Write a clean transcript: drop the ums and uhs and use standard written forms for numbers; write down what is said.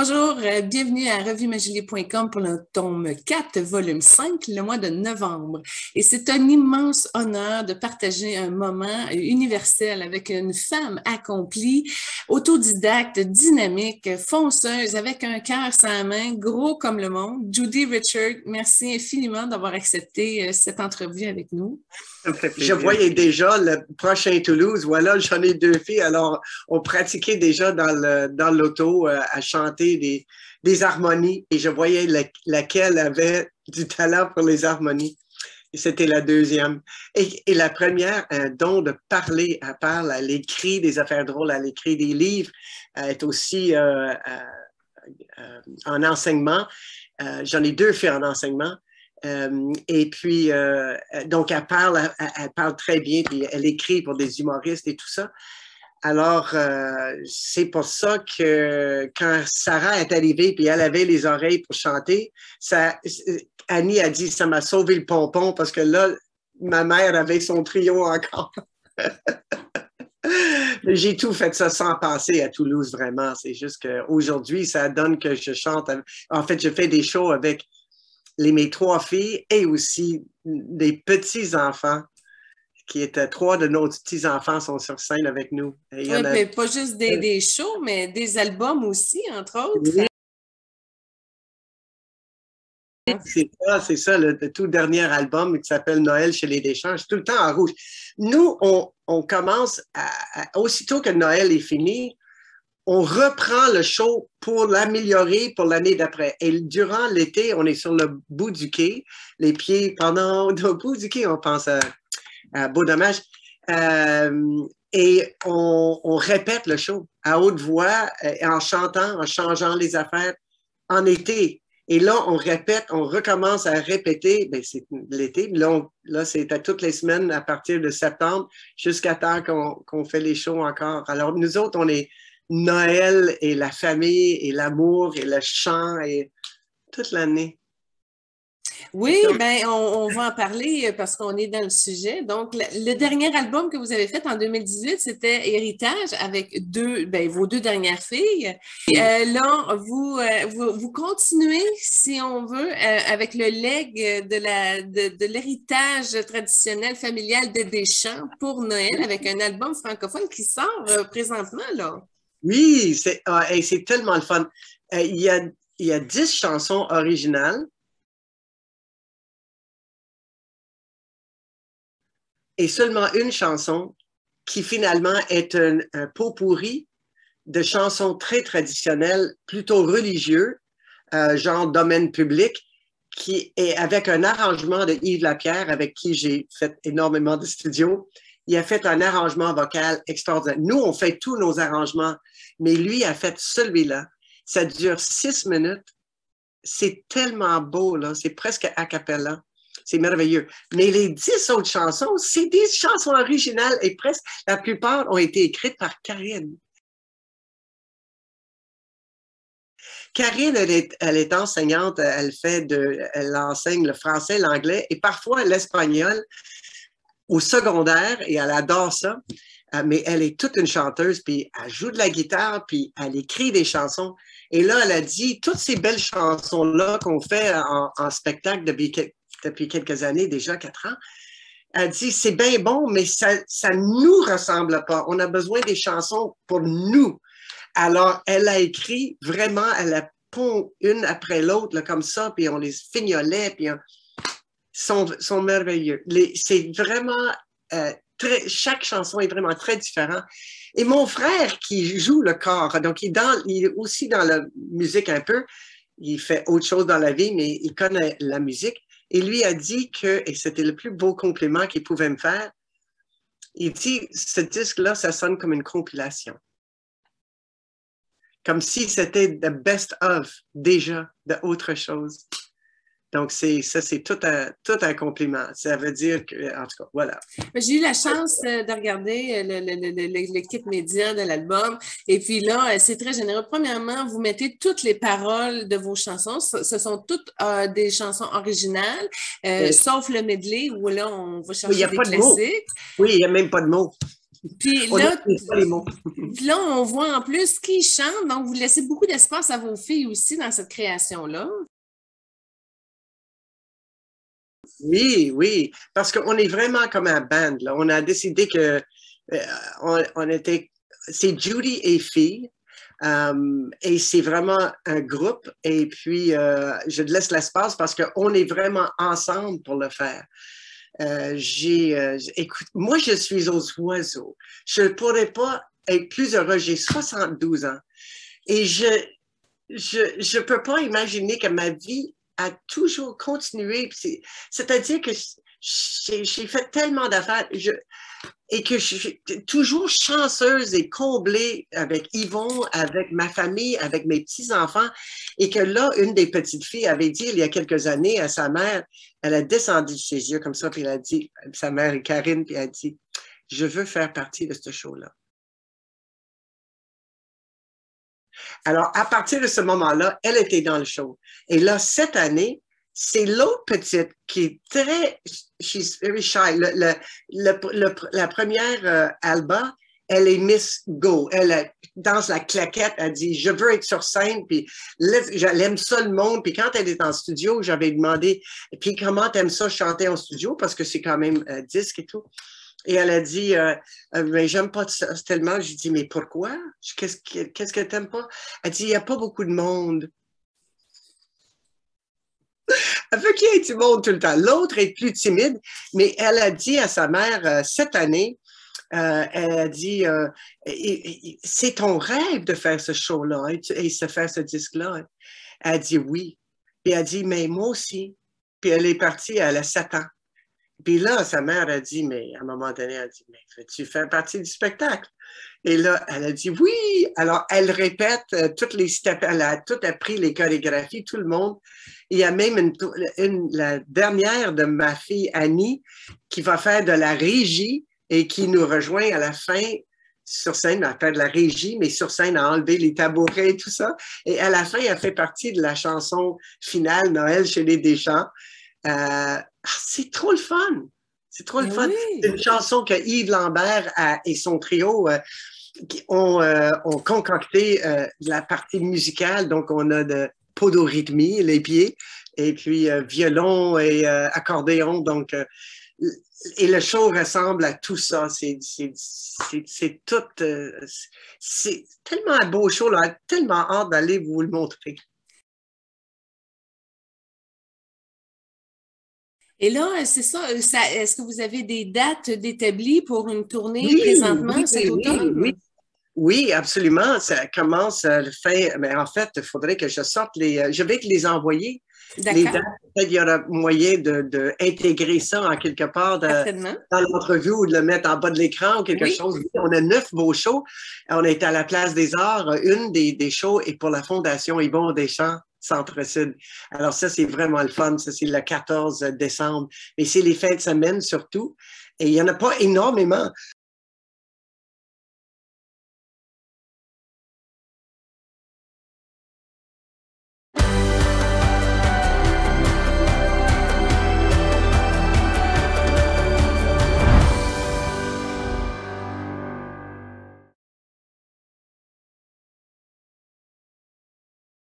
Bonjour, bienvenue à revuemagilie.com pour le tome 4, volume 5, le mois de novembre. Et c'est un immense honneur de partager un moment universel avec une femme accomplie, autodidacte, dynamique, fonceuse, avec un cœur sans main, gros comme le monde. Judy Richard, merci infiniment d'avoir accepté cette entrevue avec nous. Je voyais déjà le prochain Toulouse. Voilà, j'en ai deux filles. Alors, on pratiquait déjà dans l'auto à chanter des harmonies et je voyais laquelle avait du talent pour les harmonies. Et c'était la deuxième. Et la première, un don de parler. Elle parle, elle écrit des affaires drôles, elle écrit des livres. Elle est aussi en enseignement. J'en ai deux filles en enseignement. Et puis, donc, elle parle très bien, puis elle écrit pour des humoristes et tout ça. Alors, c'est pour ça que quand Sarah est arrivée, puis elle avait les oreilles pour chanter, Annie a dit, ça m'a sauvé le pompon parce que là, ma mère avait son trio encore. Mais j'ai tout fait ça sans penser à Toulouse, vraiment. C'est juste qu'aujourd'hui, ça donne que je chante. En fait, je fais des shows avec mes trois filles et aussi des petits-enfants qui étaient trois de nos petits-enfants sont sur scène avec nous. Oui, mais pas juste des shows, mais des albums aussi, entre autres. Oui. C'est ça, le tout dernier album qui s'appelle Noël chez les Deschamps. Je suis tout le temps en rouge. Nous, on commence, aussitôt que Noël est fini, on reprend le show pour l'améliorer pour l'année d'après. Et durant l'été, on est sur le bout du quai, les pieds pendant le bout du quai, on pense à Beau Dommage. Et on répète le show à haute voix, en chantant, en changeant les affaires en été. Et là, on répète, on recommence à répéter. Ben, c'est l'été. Là, c'est à toutes les semaines à partir de septembre jusqu'à temps qu'on fait les shows encore. Alors, nous autres, on est Noël et la famille et l'amour et le chant et toute l'année. Oui, ben on va en parler parce qu'on est dans le sujet. Donc, le dernier album que vous avez fait en 2018, c'était Héritage avec vos deux dernières filles. Et, là, vous continuez, si on veut, avec le legs de l'héritage traditionnel familial de Deschamps pour Noël avec un album francophone qui sort présentement, là. Oui, c'est tellement le fun. Il y a 10 chansons originales et seulement une chanson qui finalement est un pot-pourri de chansons très traditionnelles, plutôt religieux, genre domaine public, qui est avec un arrangement de Yves Lapierre, avec qui j'ai fait énormément de studios. Il a fait un arrangement vocal extraordinaire. Nous, on fait tous nos arrangements, mais lui a fait celui-là. Ça dure 6 minutes. C'est tellement beau, là. C'est presque a cappella. C'est merveilleux. Mais les 10 autres chansons, c'est des chansons originales et presque la plupart ont été écrites par Karine. Karine, elle est enseignante, elle enseigne le français, l'anglais et parfois l'espagnol au secondaire et elle adore ça. Mais elle est toute une chanteuse, puis elle joue de la guitare, puis elle écrit des chansons. Et là, elle a dit, toutes ces belles chansons-là qu'on fait en spectacle depuis quelques années, déjà 4 ans, elle dit, c'est bien bon, mais ça ne nous ressemble pas. On a besoin des chansons pour nous. Alors, elle a écrit vraiment, elle a pond une après l'autre, comme ça, puis on les fignolait, puis sont merveilleux. C'est vraiment, chaque chanson est vraiment très différente. Et mon frère qui joue le corps, donc il est aussi dans la musique un peu, il fait autre chose dans la vie, mais il connaît la musique. Et lui a dit que, et c'était le plus beau compliment qu'il pouvait me faire, il dit, ce disque-là, ça sonne comme une compilation. Comme si c'était the best of, déjà, d'autre chose. Donc, c'est tout un compliment. Ça veut dire que, en tout cas, voilà. J'ai eu la chance de regarder le kit média de l'album. Et puis là, c'est très généreux. Premièrement, vous mettez toutes les paroles de vos chansons. Ce sont toutes des chansons originales, sauf le medley où là, on va chercher des classiques. Oui, il n'y a même pas de mots. Puis On là, n'utilise pas les mots. puis là, on voit en plus qui chante, donc vous laissez beaucoup d'espace à vos filles aussi dans cette création-là. Oui, oui, parce qu'on est vraiment comme un band, là. On a décidé que on était, c'est Judy et filles, et c'est vraiment un groupe. Et puis, je te laisse l'espace parce qu'on est vraiment ensemble pour le faire. Écoute, moi, je suis aux oiseaux. Je ne pourrais pas être plus heureux. J'ai 72 ans et je peux pas imaginer que ma vie a toujours continué. C'est-à-dire que j'ai fait tellement d'affaires et que je suis toujours chanceuse et comblée avec Yvon, avec ma famille, avec mes petits-enfants. Et que là, une des petites filles avait dit il y a quelques années à sa mère, elle a descendu ses yeux comme ça, puis elle a dit, sa mère est Karine, puis elle a dit, je veux faire partie de ce show-là. Alors, à partir de ce moment-là, elle était dans le show. Et là, cette année, c'est l'autre petite qui est très, she's very shy. La première Alba, elle est Miss Go. Elle danse la claquette, elle dit, je veux être sur scène, puis elle aime ça le monde. Puis quand elle est en studio, j'avais demandé, puis comment t'aimes ça chanter en studio, parce que c'est quand même disque et tout. Et elle a dit, mais j'aime pas ça tellement. J'ai dit, mais pourquoi? Qu'est-ce que t'aimes pas? Elle dit, il n'y a pas beaucoup de monde. Elle veut qu'il y ait du monde tout le temps. L'autre est plus timide, mais elle a dit à sa mère, cette année, elle a dit, c'est ton rêve de faire ce show-là et de faire ce disque-là. Elle a dit oui. Puis elle a dit, mais moi aussi. Puis elle est partie, elle a 7 ans. Puis là, sa mère a dit, mais à un moment donné, elle a dit, mais veux-tu faire partie du spectacle? Et là, elle a dit oui. Alors, elle répète toutes les steps, elle a tout appris, les chorégraphies, tout le monde. Il y a même la dernière de ma fille, Annie, qui va faire de la régie et qui nous rejoint à la fin sur scène, à faire de la régie, mais sur scène, à enlever les tabourets et tout ça. Et à la fin, elle fait partie de la chanson finale, Noël chez les Deschamps. C'est trop le fun. C'est trop le fun. Oui. C'est une chanson que Yves Lambert et son trio ont concocté la partie musicale. Donc, on a de podorythmie, les pieds, et puis violon et accordéon. Donc, et le show ressemble à tout ça. C'est tout. C'est tellement un beau show, là. Tellement hâte d'aller vous le montrer. Et là, c'est ça, est-ce que vous avez des dates d'établies pour une tournée Oui, présentement cet automne? oui. Oui, absolument. Ça commence le fin. Mais en fait, il faudrait que je sorte les. Je vais te les envoyer. Les dates, peut-être il y aura moyen d'intégrer ça en quelque part dans l'entrevue ou de le mettre en bas de l'écran ou quelque chose. On a 9 beaux shows. On est à la Place des Arts. Une des shows est pour la Fondation Yvon Deschamps, Centre-Sud. Alors ça, c'est vraiment le fun. Ça, c'est le 14 décembre. Mais c'est les fins de semaine surtout. Et il n'y en a pas énormément.